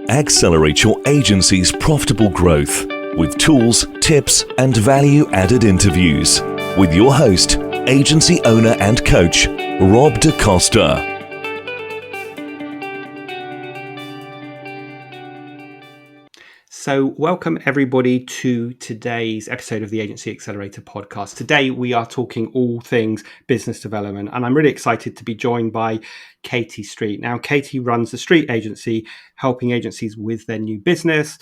Accelerate your agency's profitable growth with tools, tips, and value-added interviews with your host, agency owner and coach, Rob DaCosta. So welcome everybody to today's episode of the Agency Accelerator podcast. Today we are talking all things business development, and I'm really excited to be joined by Katie Street. Now, Katie runs the Street Agency, helping agencies with their new business,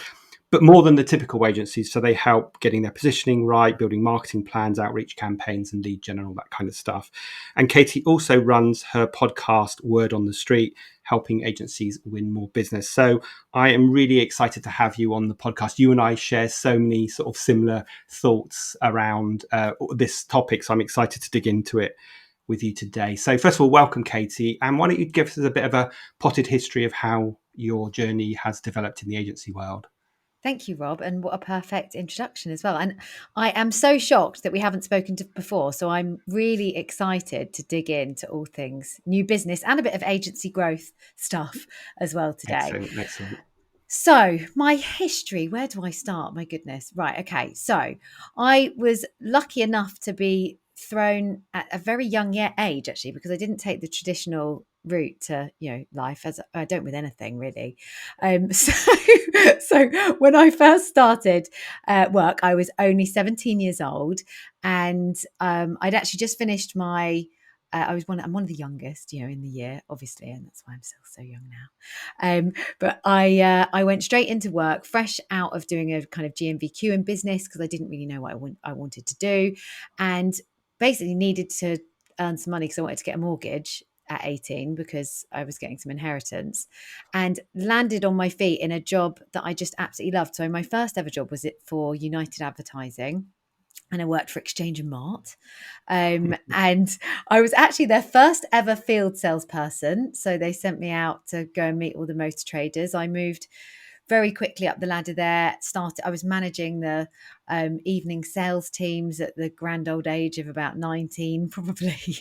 but more than the typical agencies. So they help getting their positioning right, building marketing plans, outreach campaigns, and lead gen and all that kind of stuff. And Katie also runs her podcast, Word on the Street, helping agencies win more business. So I am really excited to have you on the podcast. You and I share so many sort of similar thoughts around this topic. So I'm excited to dig into it with you today. So first of all, welcome, Katie. And why don't you give us a bit of a potted history of how your journey has developed in the agency world? Thank you, Rob. And what a perfect introduction as well. And I am so shocked that we haven't spoken to before. So I'm really excited to dig into all things new business and a bit of agency growth stuff as well today. Excellent. So my history, where do I start? My goodness. Right. Okay. So I was lucky enough to be thrown at a very young age, actually, because I didn't take the traditional route to life, as I don't with anything really. So when I first started work, I was only 17 years old, and I'd actually just finished my I'm one of the youngest, in the year, obviously, and that's why I'm still so young now. But I went straight into work, fresh out of doing a kind of GMVQ in business, because I didn't really know what I wanted to do, and basically needed to earn some money because I wanted to get a mortgage at 18 because I was getting some inheritance, and landed on my feet in a job that I just absolutely loved. So my first ever job was for United Advertising, and I worked for Exchange and Mart. And I was actually their first ever field salesperson. So they sent me out to go and meet all the motor traders. I moved very quickly up the ladder there. I was managing the evening sales teams at the grand old age of about 19, probably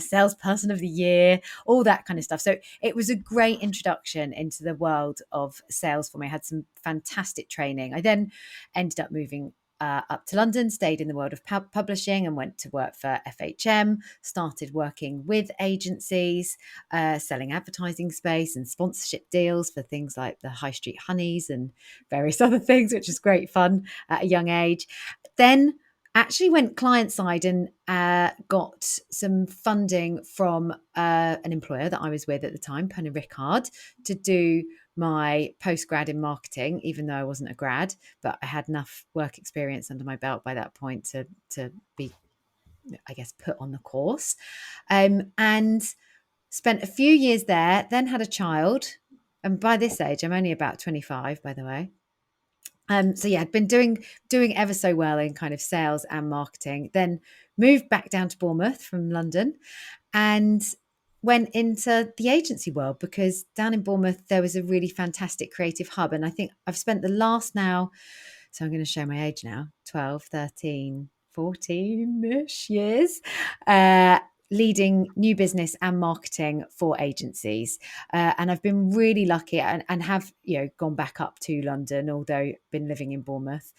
salesperson of the year, all that kind of stuff. So it was a great introduction into the world of sales for me. I had some fantastic training. I then ended up moving up to London, stayed in the world of publishing, and went to work for FHM, started working with agencies, selling advertising space and sponsorship deals for things like the High Street Honeys and various other things, which is great fun at a young age. Then actually went client side and got some funding from an employer that I was with at the time, Pernod Ricard, to do my postgrad in marketing, even though I wasn't a grad, but I had enough work experience under my belt by that point to be, I guess, put on the course, and spent a few years there, then had a child. And by this age, I'm only about 25, by the way. So yeah, I'd been doing ever so well in kind of sales and marketing, then moved back down to Bournemouth from London and went into the agency world, because down in Bournemouth, there was a really fantastic creative hub. And I think I've spent the last now, so I'm going to show my age now, 12, 13, 14-ish years, leading new business and marketing for agencies. And I've been really lucky and have, gone back up to London, although I've been living in Bournemouth.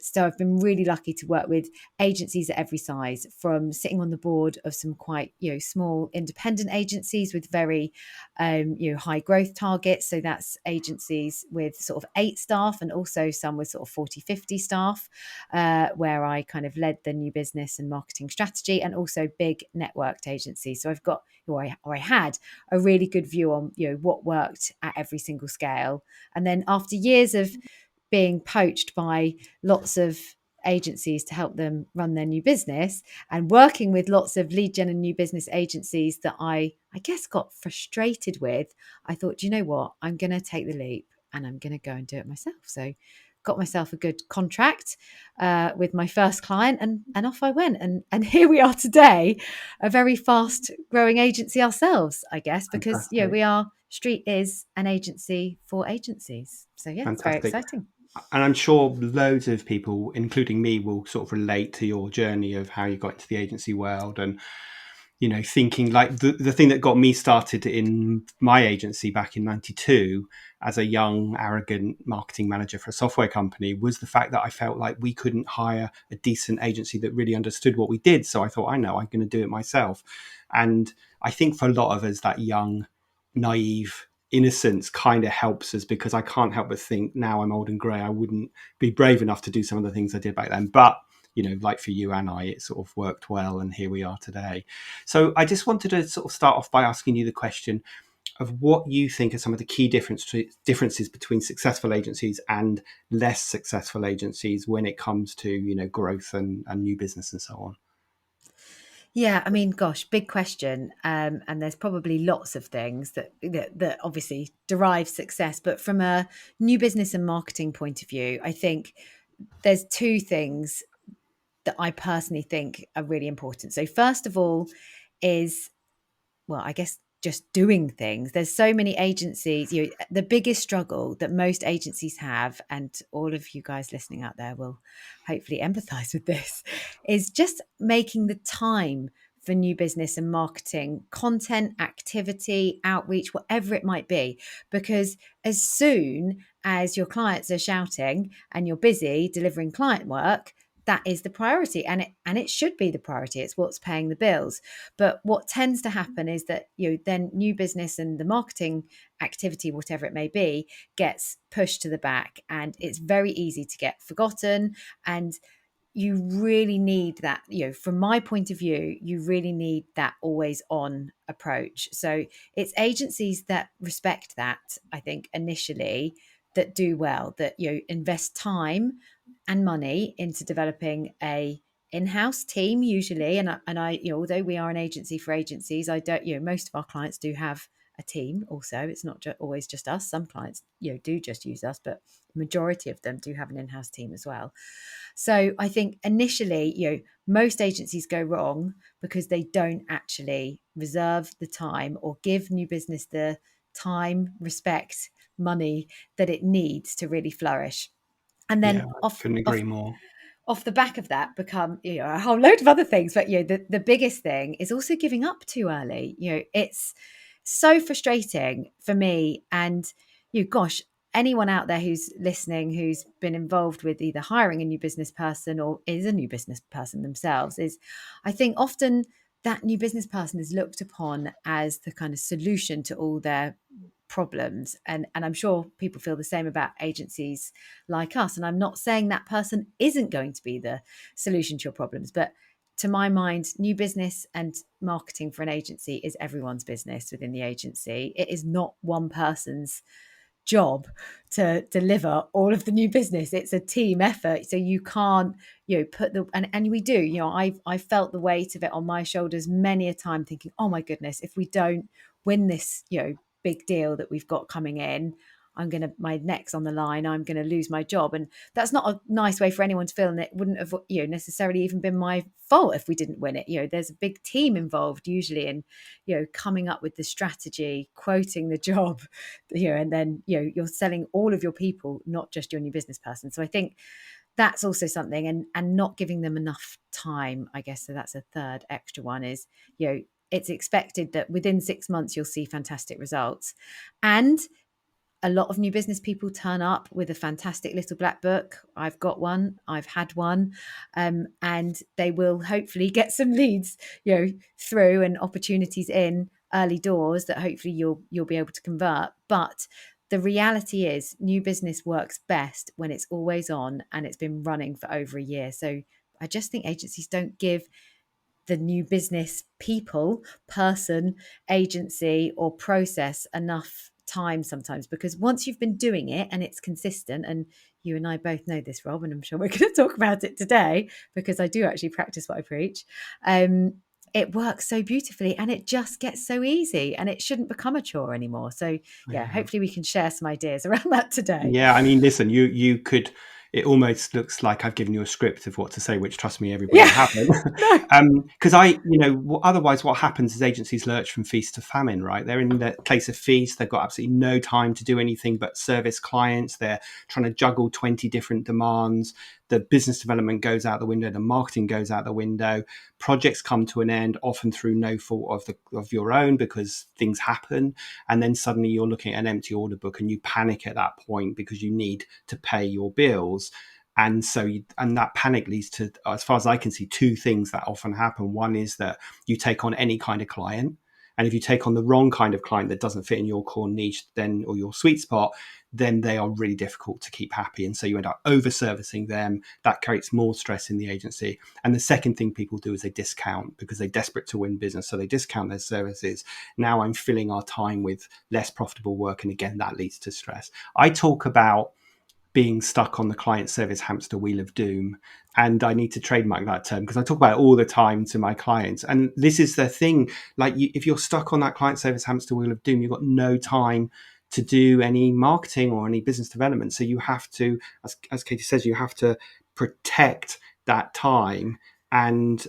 So I've been really lucky to work with agencies at every size, from sitting on the board of some quite, small independent agencies with very, high growth targets. So that's agencies with sort of 8 staff, and also some with sort of 40, 50 staff, where I kind of led the new business and marketing strategy, and also big networked agencies. So I've got, or I had a really good view on, what worked at every single scale. And then after years of being poached by lots of agencies to help them run their new business, and working with lots of lead gen and new business agencies that I guess got frustrated with, I thought, you know what, I'm going to take the leap and I'm going to go and do it myself. So got myself a good contract with my first client, and off I went. And here we are today, a very fast growing agency ourselves, I guess, because Street is an agency for agencies. So yeah, Fantastic. It's very exciting. And I'm sure loads of people, including me, will sort of relate to your journey of how you got into the agency world. And thinking like the thing that got me started in my agency back in 92 as a young, arrogant marketing manager for a software company was the fact that I felt like we couldn't hire a decent agency that really understood what we did. So I thought, I know, I'm going to do it myself. And I think for a lot of us, that young, naive innocence kind of helps us, because I can't help but think now I'm old and grey, I wouldn't be brave enough to do some of the things I did back then. But like for you and I, it sort of worked well, and here we are today. So I just wanted to sort of start off by asking you the question of what you think are some of the key differences between successful agencies and less successful agencies when it comes to growth and new business and so on. Yeah, I mean, gosh, big question. And there's probably lots of things that obviously derive success. But from a new business and marketing point of view, I think there's two things that I personally think are really important. So first of all is, well, I guess just doing things. There's so many agencies, the biggest struggle that most agencies have, and all of you guys listening out there will hopefully empathize with this, is just making the time for new business and marketing content, activity, outreach, whatever it might be. Because as soon as your clients are shouting and you're busy delivering client work, that is the priority, and it should be the priority. It's what's paying the bills. But what tends to happen is that then new business and the marketing activity, whatever it may be, gets pushed to the back, and it's very easy to get forgotten. And you really need that, from my point of view, you really need that always on approach. So it's agencies that respect that, I think, initially, that do well, that invest time and money into developing a in-house team usually. And I although we are an agency for agencies, I don't most of our clients do have a team also. It's not always just us. Some clients do just use us, but the majority of them do have an in-house team as well. So I think initially, most agencies go wrong because they don't actually reserve the time or give new business the time, respect, money that it needs to really flourish. And Yeah, then I couldn't agree more. off the back of that become a whole load of other things. But the biggest thing is also giving up too early. It's so frustrating for me. And gosh, anyone out there who's listening who's been involved with either hiring a new business person or is a new business person themselves, is I think often that new business person is looked upon as the kind of solution to all their problems. And I'm sure people feel the same about agencies like us. And I'm not saying that person isn't going to be the solution to your problems, but to my mind, new business and marketing for an agency is everyone's business within the agency. It is not one person's job to deliver all of the new business. It's a team effort. So you can't, put and we do, I felt the weight of it on my shoulders many a time, thinking, oh my goodness, if we don't win this, big deal that we've got coming in, my neck's on the line, I'm going to lose my job. And that's not a nice way for anyone to feel. And it wouldn't have, necessarily even been my fault if we didn't win it. There's a big team involved usually in, coming up with the strategy, quoting the job, and then, you're selling all of your people, not just your new business person. So I think that's also something, and not giving them enough time, I guess. So that's a third extra one is, it's expected that within 6 months you'll see fantastic results. And a lot of new business people turn up with a fantastic little black book. I've got one, I've had one, and they will hopefully get some leads, through, and opportunities in early doors that hopefully you'll be able to convert. But the reality is, new business works best when it's always on and it's been running for over a year. So I just think agencies don't give the new business person, agency, or process enough time sometimes, because once you've been doing it and it's consistent, and you and I both know this, Rob, and I'm sure we're going to talk about it today because I do actually practice what I preach. It works so beautifully and it just gets so easy, and it shouldn't become a chore anymore. So yeah, hopefully we can share some ideas around that today. Yeah, I mean, listen, you could. It almost looks like I've given you a script of what to say, which, trust me, everybody haven't. Because otherwise, what happens is agencies lurch from feast to famine, right? They're in the place of feast. They've got absolutely no time to do anything but service clients. They're trying to juggle 20 different demands. the business development goes out the window, the marketing goes out the window, projects come to an end, often through no fault of your own, because things happen. And then suddenly you're looking at an empty order book and you panic at that point because you need to pay your bills. And so, and that panic leads to, as far as I can see, two things that often happen. One is that you take on any kind of client. And if you take on the wrong kind of client that doesn't fit in your core niche, then, or your sweet spot, then they are really difficult to keep happy. And so you end up over servicing them. That creates more stress in the agency. And the second thing people do is they discount because they're desperate to win business. So they discount their services. Now I'm filling our time with less profitable work. And again, that leads to stress. I talk about being stuck on the client service hamster wheel of doom. And I need to trademark that term because I talk about it all the time to my clients. And this is the thing, like if you're stuck on that client service hamster wheel of doom, you've got no time to do any marketing or any business development. So you have to, as Katie says, you have to protect that time. And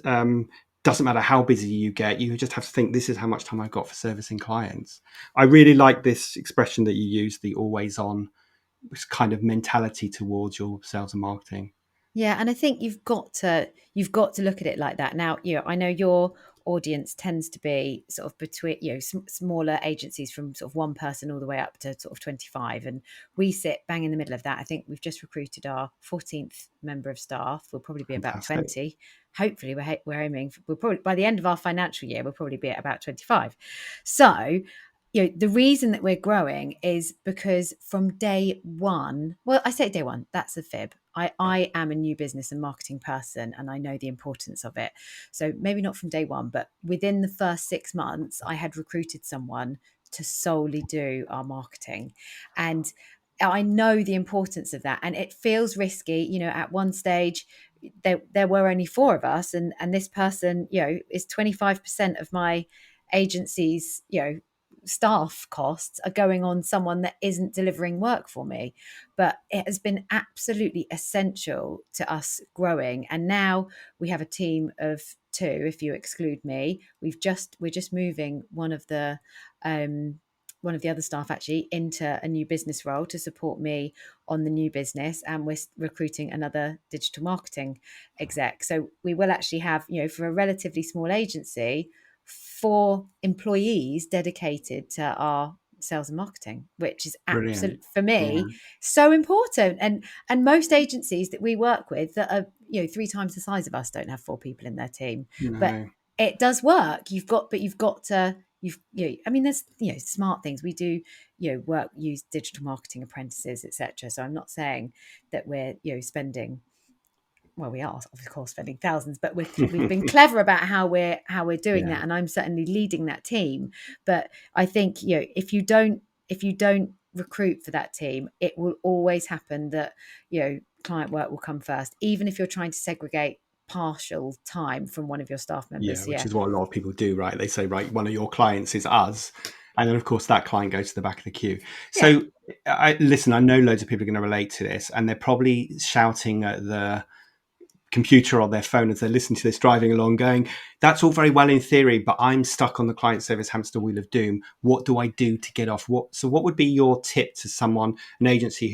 doesn't matter how busy you get, you just have to think, this is how much time I've got for servicing clients. I really like this expression that you use, the always on kind of mentality towards your sales and marketing. Yeah, and I think you've got to look at it like that. Now, I know your audience tends to be sort of between smaller agencies from sort of one person all the way up to sort of 25, and we sit bang in the middle of that. I think we've just recruited our 14th member of staff. We'll probably be about 20. Hopefully, we're aiming. We'll probably by the end of our financial year, we'll probably be at about 25. So, the reason that we're growing is because from day one, well, I say day one, that's a fib. I am a new business and marketing person, and I know the importance of it. So maybe not from day one, but within the first 6 months, I had recruited someone to solely do our marketing. And I know the importance of that. And it feels risky. At one stage, there were only 4 of us, and this person, is 25% of my agency's, staff costs are going on someone that isn't delivering work for me. But it has been absolutely essential to us growing. And now we have a team of 2, if you exclude me. We're just moving one of the other staff actually into a new business role to support me on the new business, and we're recruiting another digital marketing exec. So we will actually have, for a relatively small agency, 4 employees dedicated to our sales and marketing, which is absolutely, for me, so important. And most agencies that we work with that are 3 times the size of us don't have 4 people in their team. No. But it does work. You've got to I mean, there's smart things we do, use digital marketing apprentices, etc. So I'm not saying that we're spending, well, we are of course spending thousands, but we've been clever about how we're doing that, and I'm certainly leading that team. But I think if you don't recruit for that team, it will always happen that client work will come first, even if you're trying to segregate partial time from one of your staff members. Which is what a lot of people do, right? They say, right, one of your clients is us, and then of course that client goes to the back of the queue. So listen, I know loads of people are going to relate to this, and they're probably shouting at the computer on their phone as they listen to this driving along, going, that's all very well in theory, but I'm stuck on the client service hamster wheel of doom. What do I do to get off? So what would be your tip to someone, an agency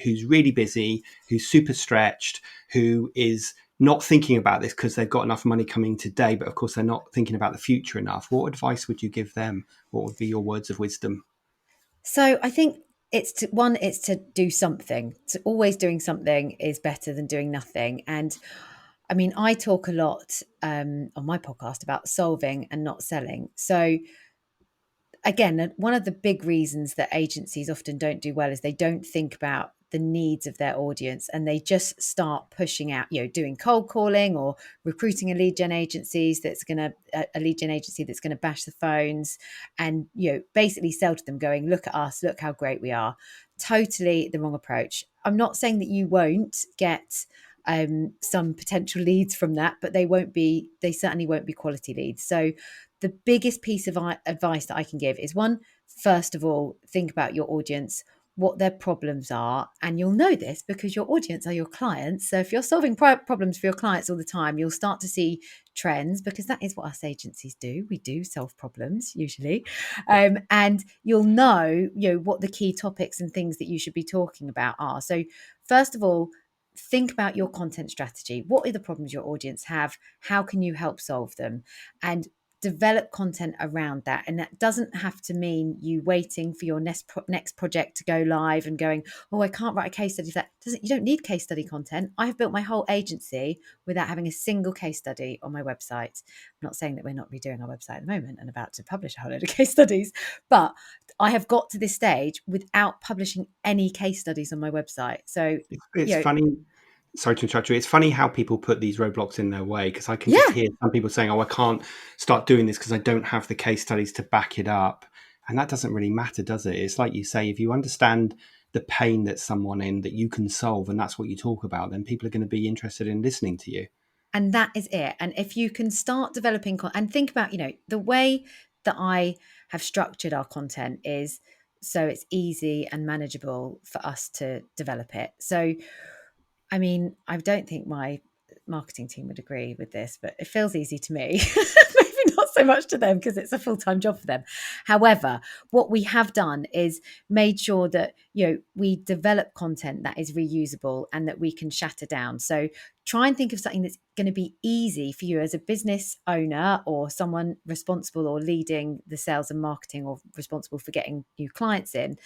who's really busy, who's super stretched, who is not thinking about this because they've got enough money coming today, but of course they're not thinking about the future enough? What advice would you give them? What would be your words of wisdom? So I think it's to do something. So always doing something is better than doing nothing. And I mean, I talk a lot on my podcast about solving and not selling. So again, one of the big reasons that agencies often don't do well is they don't think about the needs of their audience, and they just start pushing out, doing cold calling or recruiting a lead gen agency that's going to bash the phones and, basically sell to them going, look at us, look how great we are. Totally the wrong approach. I'm not saying that you won't get some potential leads from that, but they certainly won't be quality leads. So the biggest piece of advice that I can give is, one, first of all, think about your audience, what their problems are. And you'll know this because your audience are your clients. So if you're solving problems for your clients all the time, you'll start to see trends, because that is what us agencies do. We do solve problems usually. And you'll know, what the key topics and things that you should be talking about are. So first of all, think about your content strategy. What are the problems your audience have? How can you help solve them? And develop content around that. And that doesn't have to mean you waiting for your next project to go live and going, oh, I can't write a case study. You don't need case study content. I've built my whole agency without having a single case study on my website. I'm not saying that we're not redoing our website at the moment and about to publish a whole load of case studies, but I have got to this stage without publishing any case studies on my website. So It's funny. Sorry to interrupt you. It's funny how people put these roadblocks in their way, because I can Yeah. just hear some people saying, oh, I can't start doing this because I don't have the case studies to back it up. And that doesn't really matter, does it? It's like you say, if you understand the pain that someone in that you can solve, and that's what you talk about, then people are going to be interested in listening to you. And that is it. And if you can start developing and think about, the way that I have structured our content is so it's easy and manageable for us to develop it. So, I mean, I don't think my marketing team would agree with this, but it feels easy to me. Maybe not so much to them because it's a full-time job for them. However, what we have done is made sure that, we develop content that is reusable and that we can shatter down. So try and think of something that's going to be easy for you as a business owner or someone responsible or leading the sales and marketing or responsible for getting new clients in,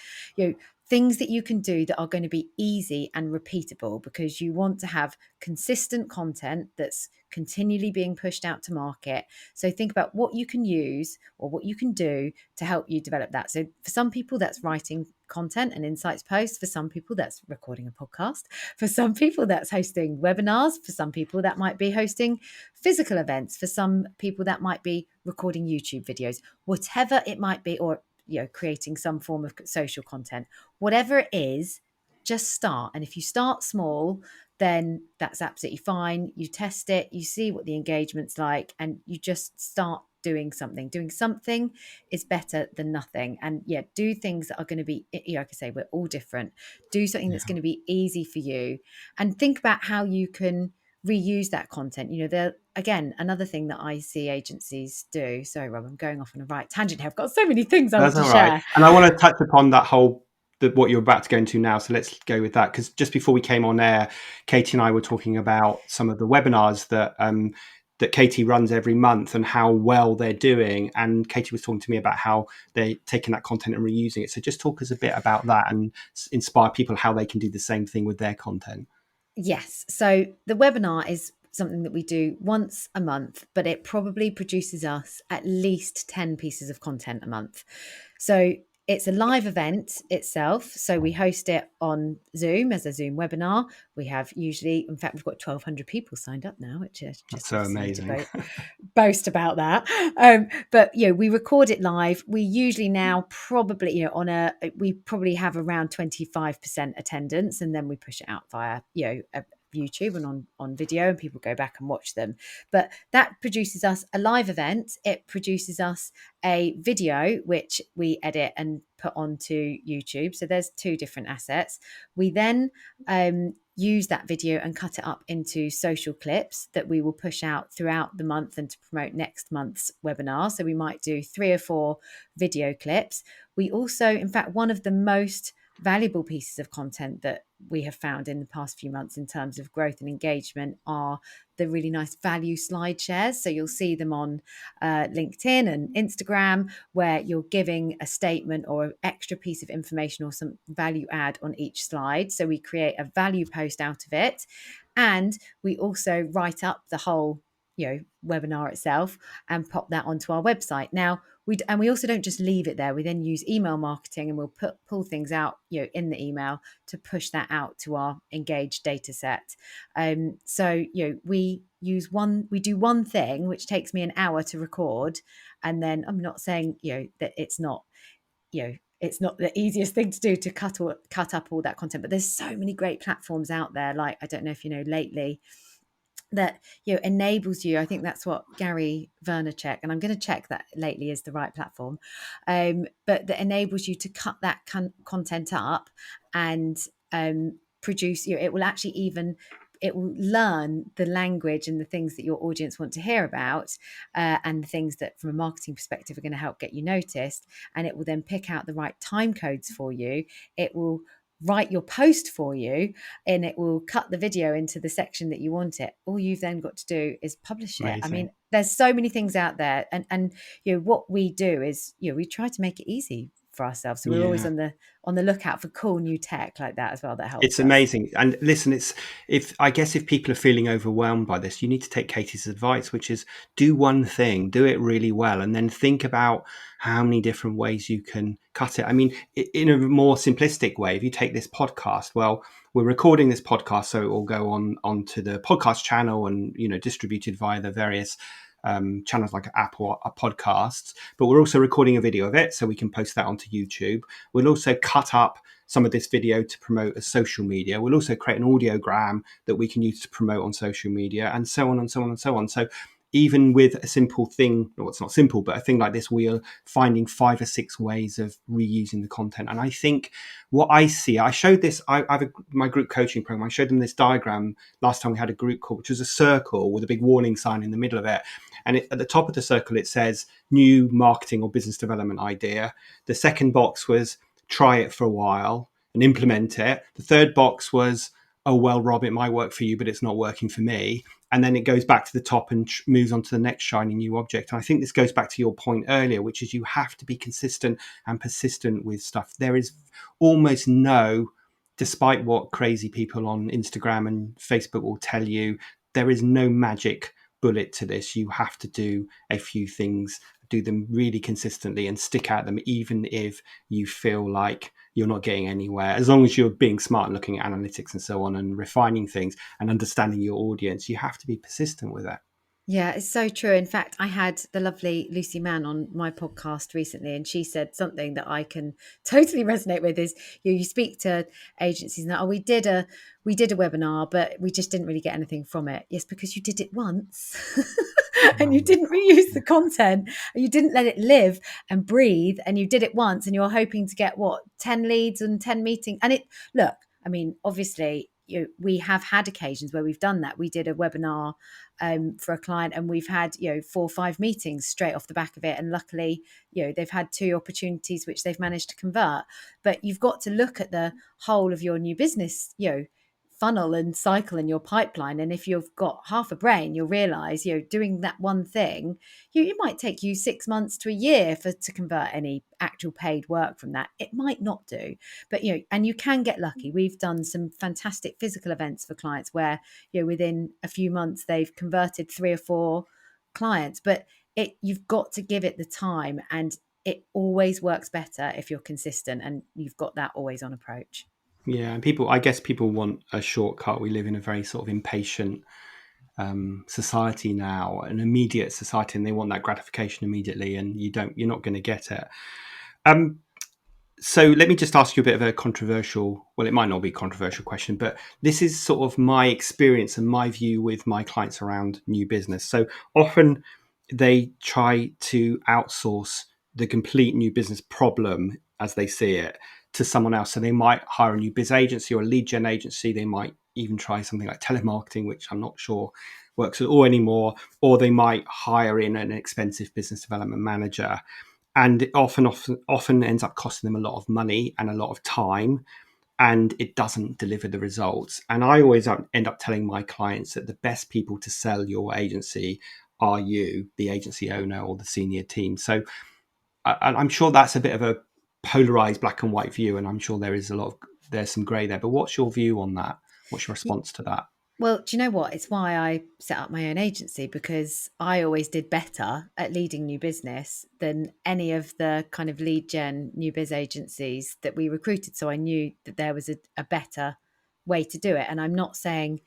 things that you can do that are going to be easy and repeatable, because you want to have consistent content that's continually being pushed out to market. So think about what you can use or what you can do to help you develop that. So for some people, that's writing content and insights posts. For some people, that's recording a podcast. For some people, that's hosting webinars. For some people, that might be hosting physical events. For some people, that might be recording YouTube videos, whatever it might be, or creating some form of social content. Whatever it is, just start. And if you start small, then that's absolutely fine. You test it, you see what the engagement's like, and you just start doing something. Doing something is better than nothing. And do things that are going to be, like I say, we're all different. Do something that's going to be easy for you, and think about how you can reuse that content. Again, another thing that I see agencies do. Sorry, Rob, I'm going off on a right tangent here. I've got so many things I want to share. Right. And I want to touch upon that what you're about to go into now. So let's go with that, because just before we came on air, Katie and I were talking about some of the webinars that Katie runs every month and how well they're doing. And Katie was talking to me about how they're taking that content and reusing it. So just talk us a bit about that and inspire people how they can do the same thing with their content. Yes. So the webinar is something that we do once a month, but it probably produces us at least 10 pieces of content a month. So it's a live event itself. So we host it on Zoom as a Zoom webinar. We have usually, in fact, we've got 1,200 people signed up now, which is just so amazing. To boast about that. But we record it live. We usually now probably, we probably have around 25% attendance, and then we push it out via, YouTube and on video, and people go back and watch them. But that produces us a live event. It produces us a video which we edit and put onto YouTube. So there's two different assets. We then use that video and cut it up into social clips that we will push out throughout the month and to promote next month's webinar. So we might do 3 or 4 video clips. We also, in fact, one of the most valuable pieces of content that we have found in the past few months in terms of growth and engagement are the really nice value slide shares. So you'll see them on LinkedIn and Instagram, where you're giving a statement or an extra piece of information or some value add on each slide. So we create a value post out of it, and we also write up the whole webinar itself and pop that onto our website. Now we also don't just leave it there. We then use email marketing, and we'll pull things out in the email to push that out to our engaged data set. So we do one thing which takes me an hour to record, and then I'm not saying that it's not it's not the easiest thing to do to cut up all that content, but there's so many great platforms out there. Like, I don't know if you know, Lately, that enables you. I think that's what Gary Vaynerchuk, and I'm going to check that Lately is the right platform, but that enables you to cut that content up and produce. It will actually it will learn the language and the things that your audience want to hear about, and the things that from a marketing perspective are going to help get you noticed, and it will then pick out the right time codes for you. It will write your post for you, and it will cut the video into the section that you want it. All you've then got to do is publish it. I mean, Amazing. there's so many things out there, and what we do is we try to make it easy for ourselves. So we're always Yeah. on the lookout for cool new tech like that as well that helps It's us. amazing. And listen, if people are feeling overwhelmed by this, you need to take Katie's advice, which is do one thing, do it really well, and then think about how many different ways you can cut it. I mean, in a more simplistic way, if you take this podcast, well, we're recording this podcast, so it will go onto the podcast channel and distributed via the various channels like Apple Podcasts. But we're also recording a video of it, so we can post that onto YouTube. We'll also cut up some of this video to promote as social media. We'll also create an audiogram that we can use to promote on social media, and so on and so on and so on. So even with a simple thing, well, it's not simple, but a thing like this, we are finding 5 or 6 ways of reusing the content. And I think what I see, I showed this, I have my group coaching program, I showed them this diagram last time we had a group call, which was a circle with a big warning sign in the middle of it. And at the top of the circle, it says new marketing or business development idea. The second box was try it for a while and implement it. The third box was, oh, well, Rob, it might work for you, but it's not working for me. And then it goes back to the top and moves on to the next shiny new object. And I think this goes back to your point earlier, which is you have to be consistent and persistent with stuff. There is almost no, despite what crazy people on Instagram and Facebook will tell you, there is no magic bullet to this. You have to do a few things, do them really consistently and stick at them, even if you feel like you're not getting anywhere. As long as you're being smart and looking at analytics and so on and refining things and understanding your audience, you have to be persistent with it. Yeah, it's so true. In fact, I had the lovely Lucy Mann on my podcast recently, and she said something that I can totally resonate with is you speak to agencies and we did a webinar, but we just didn't really get anything from it. Yes, because you did it once and you didn't reuse the content, and you didn't let it live and breathe, and you did it once and you're hoping to get 10 leads and 10 meetings. And look, I mean, obviously, we have had occasions where we've done that. We did a webinar for a client, and we've had 4 or 5 meetings straight off the back of it, and luckily they've had 2 opportunities which they've managed to convert. But you've got to look at the whole of your new business funnel and cycle in your pipeline, and if you've got half a brain, you'll realize doing that one thing, it might take you 6 months to a year to convert any actual paid work from that. It might not do, but and you can get lucky. We've done some fantastic physical events for clients where within a few months they've converted 3 or 4 clients. But you've got to give it the time, and it always works better if you're consistent and you've got that always on approach. Yeah, and I guess people want a shortcut. We live in a very sort of impatient society now, an immediate society, and they want that gratification immediately, and you're not going to get it. So let me just ask you a bit of a controversial, well, it might not be a controversial question, but this is sort of my experience and my view with my clients around new business. So often they try to outsource the complete new business problem as they see it to someone else. So they might hire a new biz agency or a lead gen agency. They might even try something like telemarketing, which I'm not sure works at all anymore. Or they might hire in an expensive business development manager. And it often ends up costing them a lot of money and a lot of time, and it doesn't deliver the results. And I always end up telling my clients that the best people to sell your agency are you, the agency owner or the senior team. So I'm sure that's a bit of a polarized black and white view, and I'm sure there's some gray there. But what's your view on that? What's your response to that? Well, do you know what? It's why I set up my own agency, because I always did better at leading new business than any of the kind of lead gen new biz agencies that we recruited. So I knew that there was a better way to do it. And I'm not saying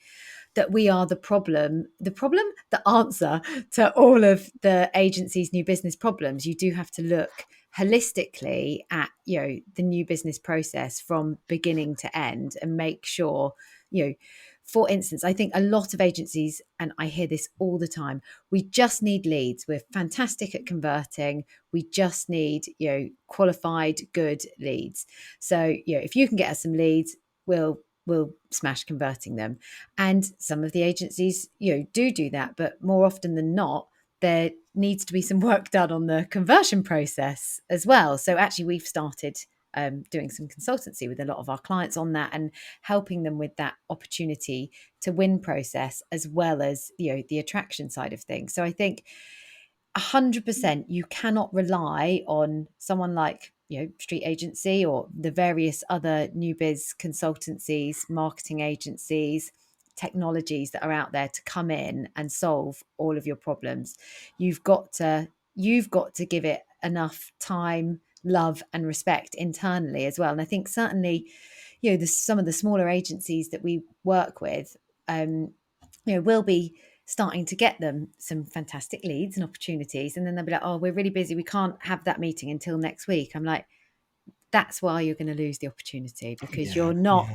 that we are the problem, the answer to all of the agency's new business problems. You do have to look holistically at, the new business process from beginning to end and make sure, for instance, I think a lot of agencies, and I hear this all the time, we just need leads. We're fantastic at converting. We just need, qualified, good leads. So, if you can get us some leads, we'll smash converting them. And some of the agencies, do that, but more often than not, there needs to be some work done on the conversion process as well. So actually, we've started doing some consultancy with a lot of our clients on that and helping them with that opportunity to win process, as well as, the attraction side of things. So I think 100% you cannot rely on someone like, Street Agency or the various other new biz consultancies, marketing agencies, technologies that are out there to come in and solve all of your problems. You've got to give it enough time, love and respect internally as well. And I think certainly, some of the smaller agencies that we work with, will be starting to get them some fantastic leads and opportunities, and then they'll be like, oh, we're really busy, we can't have that meeting until next week. I'm like, that's why you're going to lose the opportunity, because you're not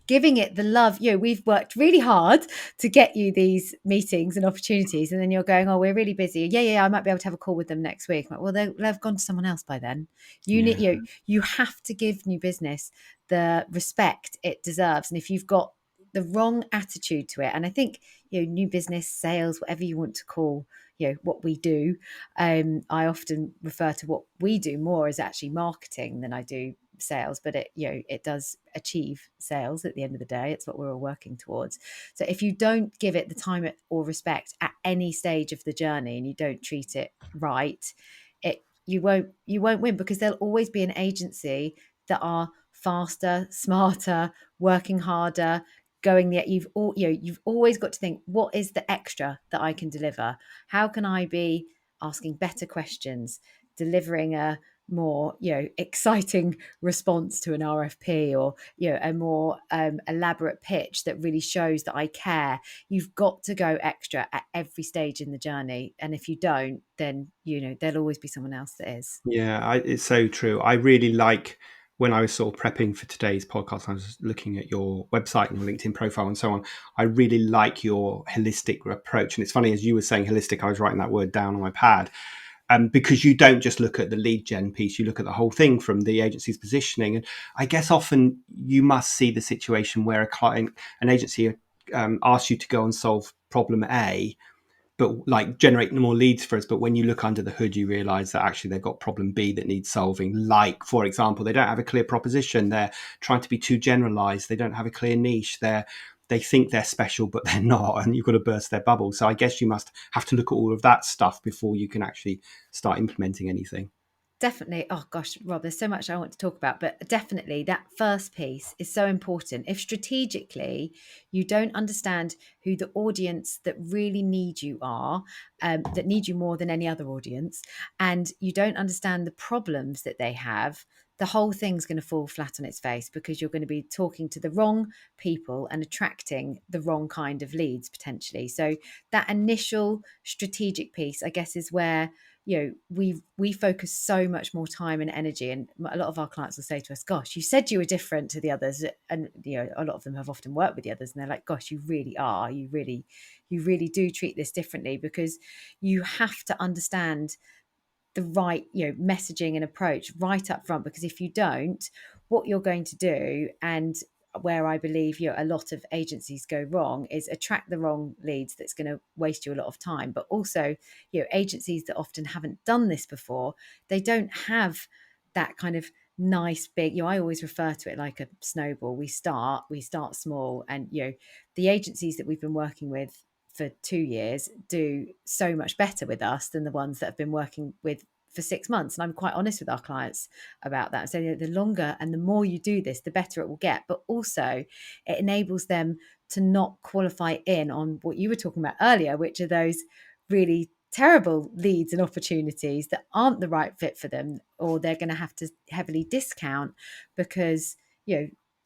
giving it the love. We've worked really hard to get you these meetings and opportunities, and then you're going, oh, we're really busy. Yeah, I might be able to have a call with them next week. Like, well, they've gone to someone else by then. You have to give new business the respect it deserves. And if you've got the wrong attitude to it, and I think, new business, sales, whatever you want to call, what we do, I often refer to what we do more as actually marketing than I do sales, but it does achieve sales at the end of the day. It's what we're all working towards. So if you don't give it the time or respect at any stage of the journey, and you don't treat it right, you won't win, because there'll always be an agency that are faster, smarter, working harder, going there. You've always got to think, what is the extra that I can deliver? How can I be asking better questions, delivering a more exciting response to an RFP, or a more elaborate pitch that really shows that I care? You've got to go extra at every stage in the journey, and if you don't, then there'll always be someone else that is. It's so true. I really like, when I was sort of prepping for today's podcast, I was looking at your website and your LinkedIn profile and so on. I really like your holistic approach. And it's funny, as you were saying holistic, I was writing that word down on my pad. Because you don't just look at the lead gen piece, you look at the whole thing from the agency's positioning. And I guess often you must see the situation where an agency asks you to go and solve problem A, but like generate more leads for us. But when you look under the hood, you realize that actually they've got problem B that needs solving. Like, for example, they don't have a clear proposition. They're trying to be too generalized. They don't have a clear niche. They think they're special, but they're not, and you've got to burst their bubble. So I guess you must have to look at all of that stuff before you can actually start implementing anything. Definitely. Oh gosh, Rob, there's so much I want to talk about, but definitely that first piece is so important. If strategically you don't understand who the audience that really need you are, that need you more than any other audience, and you don't understand the problems that they have, the whole thing's going to fall flat on its face, because you're going to be talking to the wrong people and attracting the wrong kind of leads potentially. So that initial strategic piece, I guess, is where we focus so much more time and energy, and a lot of our clients will say to us, gosh, you said you were different to the others. And a lot of them have often worked with the others, and they're like, gosh, you really are, you really do treat this differently, because you have to understand the right messaging and approach right up front. Because if you don't, what you're going to do, and where I believe a lot of agencies go wrong, is attract the wrong leads. That's going to waste you a lot of time. But also, agencies that often haven't done this before, they don't have that kind of nice big, I always refer to it like a snowball. We start small, and the agencies that we've been working with for 2 years do so much better with us than the ones that have been working with for 6 months. And I'm quite honest with our clients about that. So the longer and the more you do this, the better it will get. But also it enables them to not qualify in on what you were talking about earlier, which are those really terrible leads and opportunities that aren't the right fit for them, or they're going to have to heavily discount because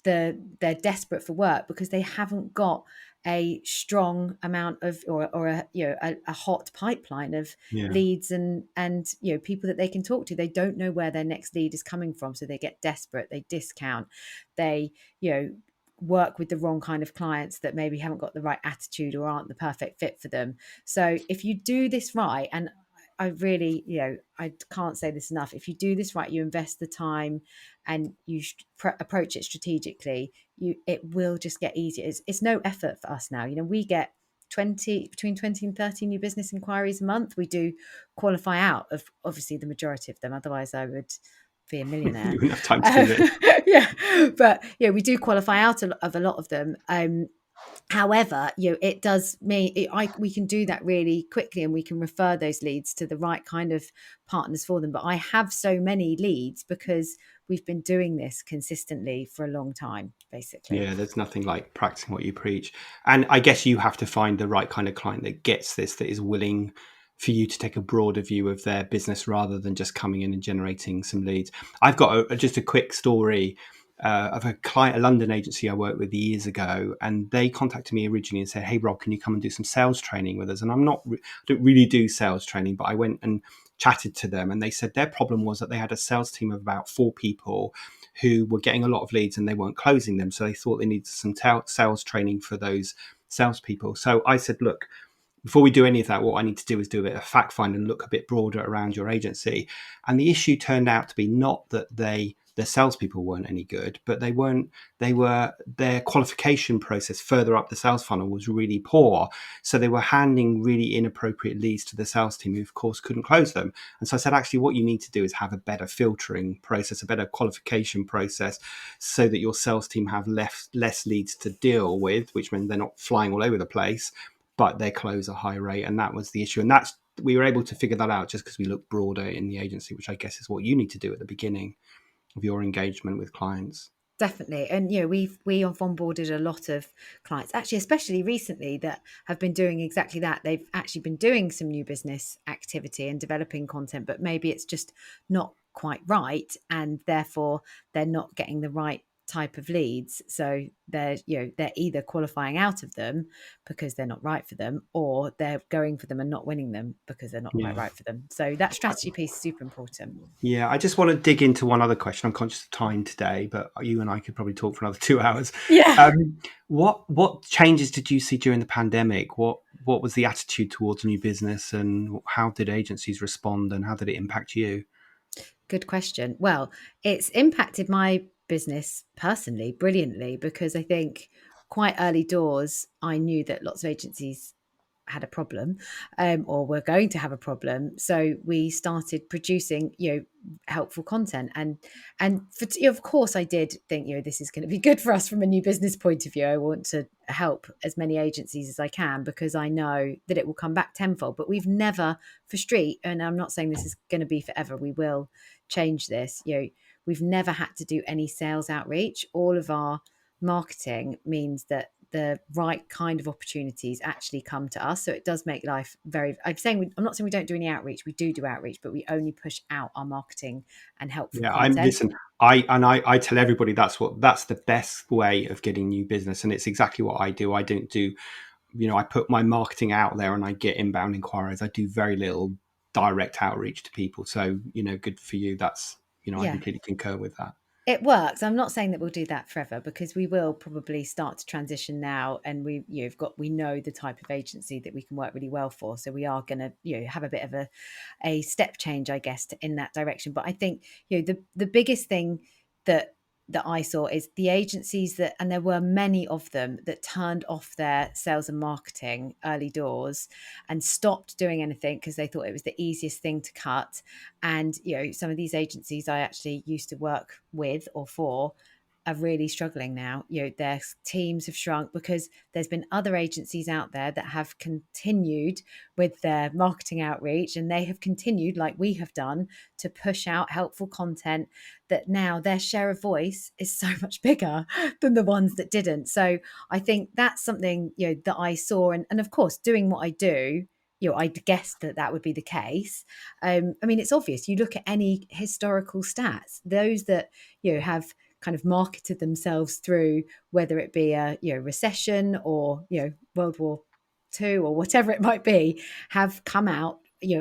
they're desperate for work, because they haven't got a strong amount of or a hot pipeline of leads and people that they can talk to. They don't know where their next lead is coming from, so they get desperate, they discount, they work with the wrong kind of clients that maybe haven't got the right attitude or aren't the perfect fit for them. So if you do this right, and I really, I can't say this enough, if you do this right, you invest the time and you approach it strategically, it will just get easier. It's no effort for us now. We get between 20 and 30 new business inquiries a month. We do qualify out of obviously the majority of them. Otherwise I would be a millionaire. You wouldn't have time to do this. Yeah, but we do qualify out of a lot of them. However, it does mean we can do that really quickly, and we can refer those leads to the right kind of partners for them. But I have so many leads because we've been doing this consistently for a long time, basically. Yeah, there's nothing like practicing what you preach. And I guess you have to find the right kind of client that gets this, that is willing for you to take a broader view of their business rather than just coming in and generating some leads. I've got just a quick story of a client, a London agency I worked with years ago, and they contacted me originally and said, "Hey Rob, can you come and do some sales training with us?" And I don't really do sales training, but I went and chatted to them, and they said their problem was that they had a sales team of about 4 people who were getting a lot of leads and they weren't closing them. So they thought they needed some sales training for those salespeople. So I said, look, before we do any of that, what I need to do is do a bit of fact find and look a bit broader around your agency. And the issue turned out to be not that the salespeople weren't any good, but their qualification process further up the sales funnel was really poor. So they were handing really inappropriate leads to the sales team who of course couldn't close them. And so I said, actually, what you need to do is have a better filtering process, a better qualification process, so that your sales team have less leads to deal with, which means they're not flying all over the place, but they close a high rate. And that was the issue. And we were able to figure that out just because we looked broader in the agency, which I guess is what you need to do at the beginning of your engagement with clients. Definitely. And we have onboarded a lot of clients, actually, especially recently, that have been doing exactly that. They've actually been doing some new business activity and developing content, but maybe it's just not quite right, and therefore they're not getting the right type of leads. So they're either qualifying out of them because they're not right for them, or they're going for them and not winning them because they're not quite right for them. So that strategy piece is super important. Yeah, I just want to dig into one other question. I'm conscious of time today, but you and I could probably talk for another 2 hours. Yeah. What changes did you see during the pandemic? What was the attitude towards new business, and how did agencies respond, and how did it impact you? Good question. Well, it's impacted my business personally brilliantly, because I think quite early doors, I knew that lots of agencies had a problem, or were going to have a problem. So we started producing, helpful content, and of course I did think, this is going to be good for us from a new business point of view. I want to help as many agencies as I can because I know that it will come back tenfold. But we've never, for street, and I'm not saying this is going to be forever, we will change this. We've never had to do any sales outreach. All of our marketing means that the right kind of opportunities actually come to us. So it does make life very, I'm not saying we don't do any outreach. We do outreach, but we only push out our marketing and helpful content. I tell everybody that's the best way of getting new business. And it's exactly what I do. I don't do, I put my marketing out there and I get inbound inquiries. I do very little direct outreach to people. So, good for you. That's, I completely concur with that. It works. I'm not saying that we'll do that forever, because we will probably start to transition now, and we know the type of agency that we can work really well for. So we are going to have a bit of a step change, I guess, in that direction. But I think the biggest thing that I saw is the agencies and there were many of them, that turned off their sales and marketing early doors and stopped doing anything because they thought it was the easiest thing to cut. And some of these agencies I actually used to work with or for are really struggling now. Their teams have shrunk because there's been other agencies out there that have continued with their marketing outreach, and they have continued, like we have done, to push out helpful content, that now their share of voice is so much bigger than the ones that didn't. So I think that's something that I saw, and of course, doing what I do, I'd guessed that would be the case. I mean, it's obvious. You look at any historical stats, those that have kind of marketed themselves through, whether it be a recession or World War II or whatever it might be, have come out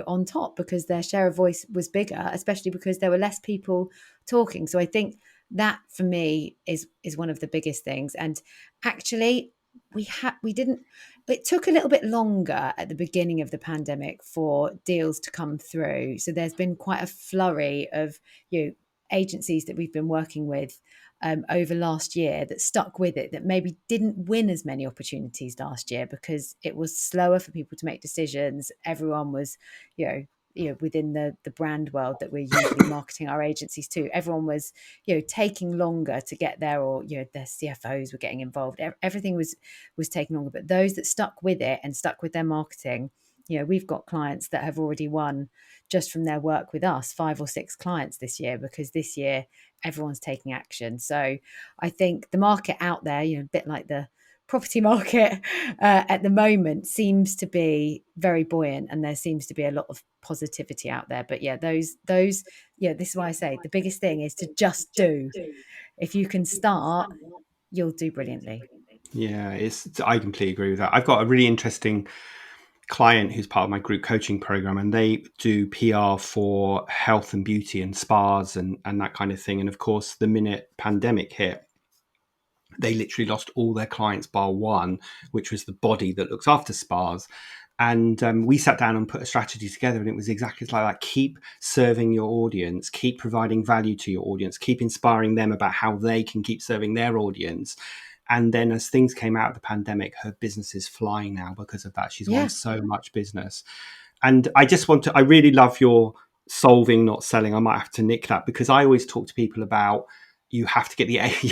on top because their share of voice was bigger, especially because there were less people talking. So I think that for me is one of the biggest things. And actually, it took a little bit longer at the beginning of the pandemic for deals to come through. So there's been quite a flurry of agencies that we've been working with over last year that stuck with it, that maybe didn't win as many opportunities last year because it was slower for people to make decisions. Everyone was within the brand world that we're usually marketing our agencies to, everyone was taking longer to get there, or their CFOs were getting involved. Everything was taking longer, but those that stuck with it and stuck with their marketing, we've got clients that have already won just from their work with us, 5 or 6 clients this year, because this year everyone's taking action. So I think the market out there, a bit like the property market at the moment, seems to be very buoyant, and there seems to be a lot of positivity out there. But this is why I say the biggest thing is to just do. If you can start, you'll do brilliantly. Yeah, I completely agree with that. I've got a really interesting client who's part of my group coaching program, and they do PR for health and beauty and spas and that kind of thing. And of course, the minute pandemic hit, they literally lost all their clients bar one, which was the body that looks after spas. And we sat down and put a strategy together, and it was exactly like that. Keep serving your audience, keep providing value to your audience, keep inspiring them about how they can keep serving their audience. And then as things came out of the pandemic, her business is flying now because of that. She's won so much business. And I really love your solving, not selling. I might have to nick that, because I always talk to people about, you have to get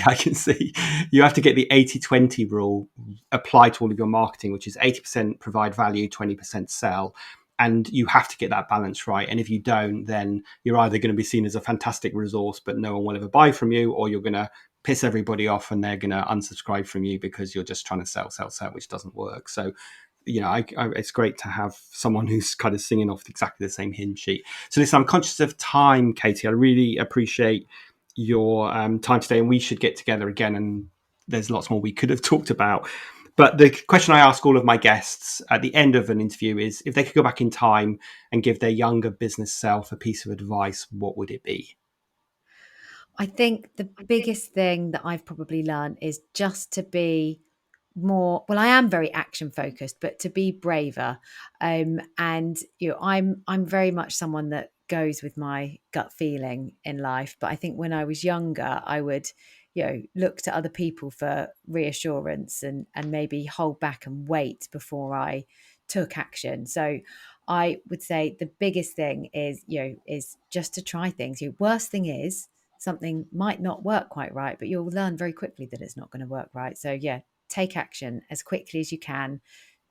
I can see you have to get the 80-20 rule applied to all of your marketing, which is 80% provide value, 20% sell. And you have to get that balance right. And if you don't, then you're either going to be seen as a fantastic resource, but no one will ever buy from you, or you're going to piss everybody off and they're going to unsubscribe from you because you're just trying to sell, which doesn't work. So, it's great to have someone who's kind of singing off exactly the same hymn sheet. So listen, I'm conscious of time, Katie. I really appreciate your time today, and we should get together again, and there's lots more we could have talked about. But the question I ask all of my guests at the end of an interview is, if they could go back in time and give their younger business self a piece of advice, what would it be? I think the biggest thing that I've probably learned is just to be more, well, I am very action focused, but to be braver. And I'm very much someone that goes with my gut feeling in life. But I think when I was younger, I would look to other people for reassurance, and maybe hold back and wait before I took action. So I would say the biggest thing is just to try things. Worst thing is, something might not work quite right, but you'll learn very quickly that it's not going to work right. So take action as quickly as you can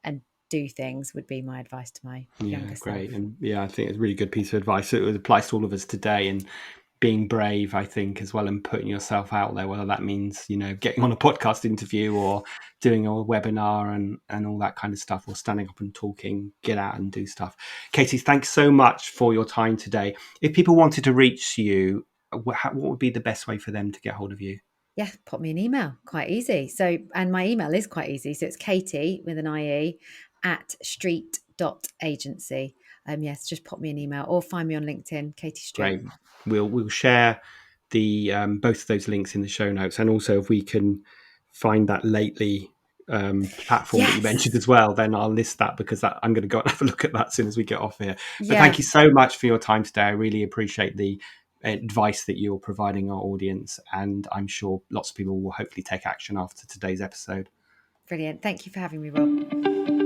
and do things would be my advice to my younger Great. self. And I think it's a really good piece of advice. It applies to all of us today, and being brave, I think, as well, and putting yourself out there, whether that means, getting on a podcast interview or doing a webinar and all that kind of stuff, or standing up and talking, get out and do stuff. Katie, thanks so much for your time today. If people wanted to reach you, what would be the best way for them to get hold of you? Yeah, pop me an email. Quite easy. So, and my email is quite easy. So it's Katie with an IE at street.agency. Yes, just pop me an email or find me on LinkedIn, Katie Street. Great. We'll share the both of those links in the show notes, and also if we can find that lately platform that you mentioned as well, then I'll list that, because I'm going to go and have a look at that as soon as we get off here. But thank you so much for your time today. I really appreciate the advice that you're providing our audience, and I'm sure lots of people will hopefully take action after today's episode. Brilliant. Thank you for having me, Rob.